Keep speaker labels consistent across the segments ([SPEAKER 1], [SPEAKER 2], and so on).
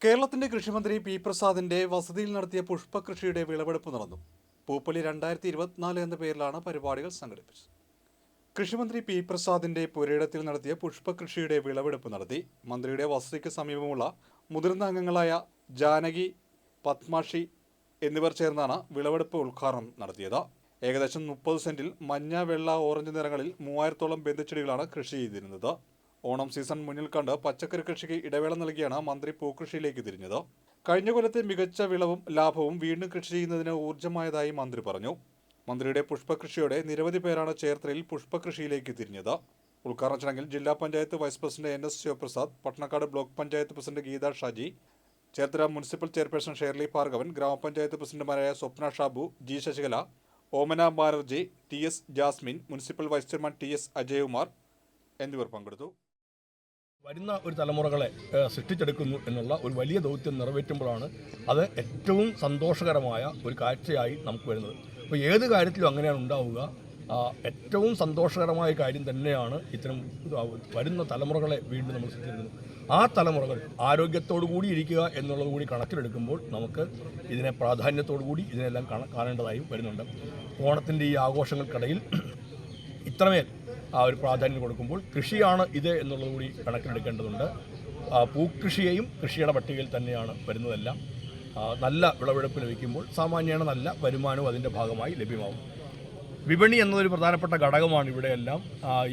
[SPEAKER 1] കേരളത്തിന്റെ കൃഷിമന്ത്രി പി പ്രസാദിന്റെ വസതിയിൽ നടത്തിയ പുഷ്പകൃഷിയുടെ വിളവെടുപ്പ് നടന്നു. പൂപ്പൊലി 2024 എന്ന പേരിലാണ് പരിപാടികൾ സംഘടിപ്പിച്ചത്. കൃഷിമന്ത്രി പി പ്രസാദിന്റെ പുരയിടത്തിൽ നടത്തിയ പുഷ്പകൃഷിയുടെ വിളവെടുപ്പ് നടത്തി. മന്ത്രിയുടെ വസതിക്ക് സമീപമുള്ള മുതിർന്ന അംഗങ്ങളായ ജാനകി, പത്മാഷി എന്നിവർ ചേർന്നാണ് വിളവെടുപ്പ് ഉദ്ഘാടനം നടത്തിയത്. ഏകദേശം 30 സെന്റിൽ മഞ്ഞ, വെള്ള, ഓറഞ്ച് നിറങ്ങളിൽ 3000-ഓളം ബന്ധിച്ചെടികളാണ് കൃഷി ചെയ്തിരുന്നത്. ഓണം സീസൺ മുന്നിൽ കണ്ട് പച്ചക്കറി കൃഷിക്ക് ഇടവേള നൽകിയാണ് മന്ത്രി പൂക്കൃഷിയിലേക്ക് തിരിഞ്ഞത്. കഴിഞ്ഞ കൊല്ലത്തെ മികച്ച വിളവും ലാഭവും വീണ്ടും കൃഷി ചെയ്യുന്നതിന് ഊർജ്ജമായതായി മന്ത്രി പറഞ്ഞു. മന്ത്രിയുടെ പുഷ്പകൃഷിയോടെ നിരവധി പേരാണ് ചേർത്തലയിൽ പുഷ്പകൃഷിയിലേക്ക് തിരിഞ്ഞത്. ഉദ്ഘാടന ചടങ്ങിൽ ജില്ലാ panchayat vice president NS Shivaprasad, Pattanakkad block panchayat president Geetha Shaji, Cherthala municipal chairperson Shirley Bhargavan, ഗ്രാമപഞ്ചായത്ത് പ്രസിഡന്റുമാരായ Swapna Shabu, G Sasikala, Omana Banerjee, TS Jasmine, municipal vice chairman TS Ajayakumar എന്നിവർ പങ്കെടുത്തു.
[SPEAKER 2] വരുന്ന ഒരു തലമുറകളെ സൃഷ്ടിച്ചെടുക്കുന്നു എന്നുള്ള ഒരു വലിയ ദൗത്യം നിറവേറ്റുമ്പോഴാണ് അത് ഏറ്റവും സന്തോഷകരമായ ഒരു കാഴ്ചയായി നമുക്ക് വരുന്നത്. അപ്പോൾ ഏത് കാര്യത്തിലും അങ്ങനെയാണ് ഉണ്ടാവുക. ഏറ്റവും സന്തോഷകരമായ കാര്യം തന്നെയാണ് ഇത്തരം വരുന്ന തലമുറകളെ വീണ്ടും നമ്മൾ സൃഷ്ടിക്കുന്നത്. ആ തലമുറകൾ ആരോഗ്യത്തോടു കൂടി ഇരിക്കുക എന്നുള്ളത് കൂടി കണക്കിലെടുക്കുമ്പോൾ നമുക്ക് ഇതിനെ പ്രാധാന്യത്തോടു കൂടി ഇതിനെല്ലാം കാണേണ്ടതായും വരുന്നുണ്ട്. ഓണത്തിൻ്റെ ഈ ആഘോഷങ്ങൾക്കിടയിൽ ഇത്രമേൽ ഒരു പ്രാധാന്യം കൊടുക്കുമ്പോൾ കൃഷിയാണ് ഇത് എന്നുള്ളത് കൂടി കണക്കിലെടുക്കേണ്ടതുണ്ട്. പൂക്കൃഷിയെയും കൃഷിയുടെ പട്ടികയിൽ തന്നെയാണ് വരുന്നതെല്ലാം. നല്ല വിളവെടുപ്പ് ലഭിക്കുമ്പോൾ സാമാന്യേന നല്ല വരുമാനവും അതിൻ്റെ ഭാഗമായി ലഭ്യമാകും. വിപണി എന്നതൊരു പ്രധാനപ്പെട്ട ഘടകമാണ് ഇവിടെയെല്ലാം.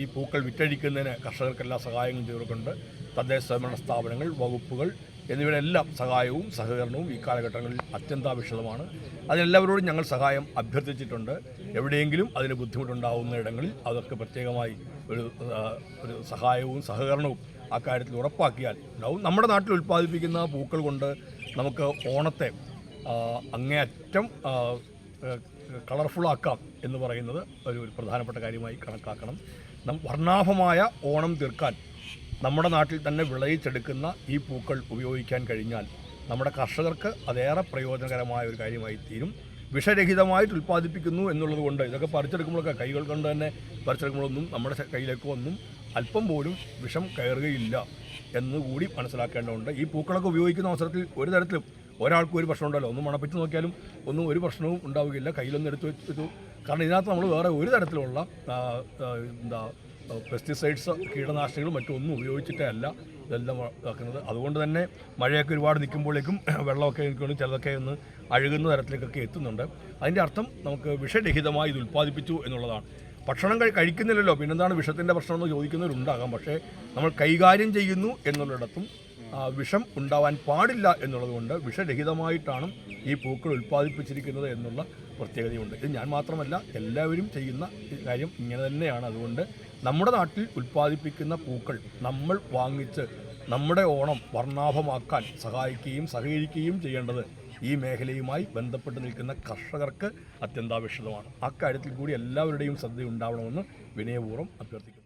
[SPEAKER 2] ഈ പൂക്കൾ വിറ്റഴിക്കുന്നതിന് കർഷകർക്കെല്ലാം സഹായങ്ങൾ ചെയ്തുകൊണ്ട് തദ്ദേശ സ്വയംഭരണ സ്ഥാപനങ്ങൾ, വകുപ്പുകൾ എന്നിവരെല്ലാം സഹായവും സഹകരണവും ഈ കാലഘട്ടങ്ങളിൽ അത്യന്താപേക്ഷിതമാണ്. അതിനെല്ലാവരോടും ഞങ്ങൾ സഹായം അഭ്യർത്ഥിച്ചിട്ടുണ്ട്. എവിടെയെങ്കിലും അതിന് ബുദ്ധിമുട്ടുണ്ടാകുന്ന ഇടങ്ങളിൽ അതൊക്കെ പ്രത്യേകമായി ഒരു സഹായവും സഹകരണവും അക്കാര്യത്തിൽ ഉറപ്പാക്കിയാൽ ഉണ്ടാവും. നമ്മുടെ നാട്ടിൽ ഉൽപ്പാദിപ്പിക്കുന്ന പൂക്കൾ കൊണ്ട് നമുക്ക് ഓണത്തെ അങ്ങേയറ്റം കളർഫുള്ളാക്കാം എന്ന് പറയുന്നത് ഒരു പ്രധാനപ്പെട്ട കാര്യമായി കണക്കാക്കണം. വർണ്ണാഭമായ ഓണം തീർക്കാൻ നമ്മുടെ നാട്ടിൽ തന്നെ വിളയിച്ചെടുക്കുന്ന ഈ പൂക്കൾ ഉപയോഗിക്കാൻ കഴിഞ്ഞാൽ നമ്മുടെ കർഷകർക്ക് അതേറെ പ്രയോജനകരമായ ഒരു കാര്യമായി തീരും. വിഷരഹിതമായിട്ട് ഉൽപ്പാദിപ്പിക്കുന്നു എന്നുള്ളത് കൊണ്ട് ഇതൊക്കെ പറിച്ചെടുക്കുമ്പോഴൊക്കെ കൈകൾ കൊണ്ട് തന്നെ പറിച്ചെടുക്കുമ്പോഴൊന്നും നമ്മുടെ കയ്യിലേക്കോ ഒന്നും അല്പം പോലും വിഷം കയറുകയില്ല എന്നുകൂടി മനസ്സിലാക്കേണ്ടതുണ്ട്. ഈ പൂക്കളൊക്കെ ഉപയോഗിക്കുന്ന അവസരത്തിൽ ഒരു തരത്തിലും ഒരാൾക്കും ഒരു പ്രശ്നം ഉണ്ടല്ലോ. ഒന്ന് മണപ്പിച്ച് നോക്കിയാലും ഒന്നും ഒരു പ്രശ്നവും ഉണ്ടാവുകയില്ല. കയ്യിലൊന്നും എടുത്ത് വെച്ചു. കാരണം ഇതിനകത്ത് നമ്മൾ വേറെ ഒരു തരത്തിലുള്ള പെസ്റ്റിസൈഡ്സ്, കീടനാശിനികളും മറ്റും ഒന്നും ഉപയോഗിച്ചിട്ടേ അല്ല ഇതെല്ലാം ആക്കുന്നത്. അതുകൊണ്ട് തന്നെ മഴയൊക്കെ ഒരുപാട് നിൽക്കുമ്പോഴേക്കും വെള്ളമൊക്കെ നിൽക്കുമ്പോൾ ചിലതൊക്കെ ഒന്ന് അഴുകുന്ന തരത്തിലേക്കൊക്കെ എത്തുന്നുണ്ട്. അതിൻ്റെ അർത്ഥം നമുക്ക് വിഷരഹിതമായി ഇത് ഉൽപ്പാദിപ്പിച്ചു എന്നുള്ളതാണ്. ഭക്ഷണം കഴിക്കുന്നില്ലല്ലോ, പിന്നെന്താണ് വിഷത്തിൻ്റെ പ്രശ്നമെന്ന് ചോദിക്കുന്നവരുണ്ടാകാം. പക്ഷേ നമ്മൾ കൈകാര്യം ചെയ്യുന്നു എന്നുള്ളിടത്തും വിഷം ഉണ്ടാവാൻ പാടില്ല എന്നുള്ളതുകൊണ്ട് വിഷരഹിതമായിട്ടാണ് ഈ പൂക്കൾ ഉൽപ്പാദിപ്പിച്ചിരിക്കുന്നത് എന്നുള്ള പ്രത്യേകതയുണ്ട്. ഇത് ഞാൻ മാത്രമല്ല, എല്ലാവരും ചെയ്യുന്ന കാര്യം ഇങ്ങനെ തന്നെയാണ്. അതുകൊണ്ട് നമ്മുടെ നാട്ടിൽ ഉൽപ്പാദിപ്പിക്കുന്ന പൂക്കൾ നമ്മൾ വാങ്ങിച്ച് നമ്മുടെ ഓണം വർണ്ണാഭമാക്കാൻ സഹായിക്കുകയും സഹകരിക്കുകയും ചെയ്യേണ്ടത് ഈ മേഖലയുമായി ബന്ധപ്പെട്ട് നിൽക്കുന്ന കർഷകർക്ക് അത്യന്താപേക്ഷിതമാണ്. അക്കാര്യത്തിൽ കൂടി എല്ലാവരുടെയും ശ്രദ്ധയുണ്ടാവണമെന്ന് വിനയപൂർവ്വം അഭ്യർത്ഥിക്കുന്നു.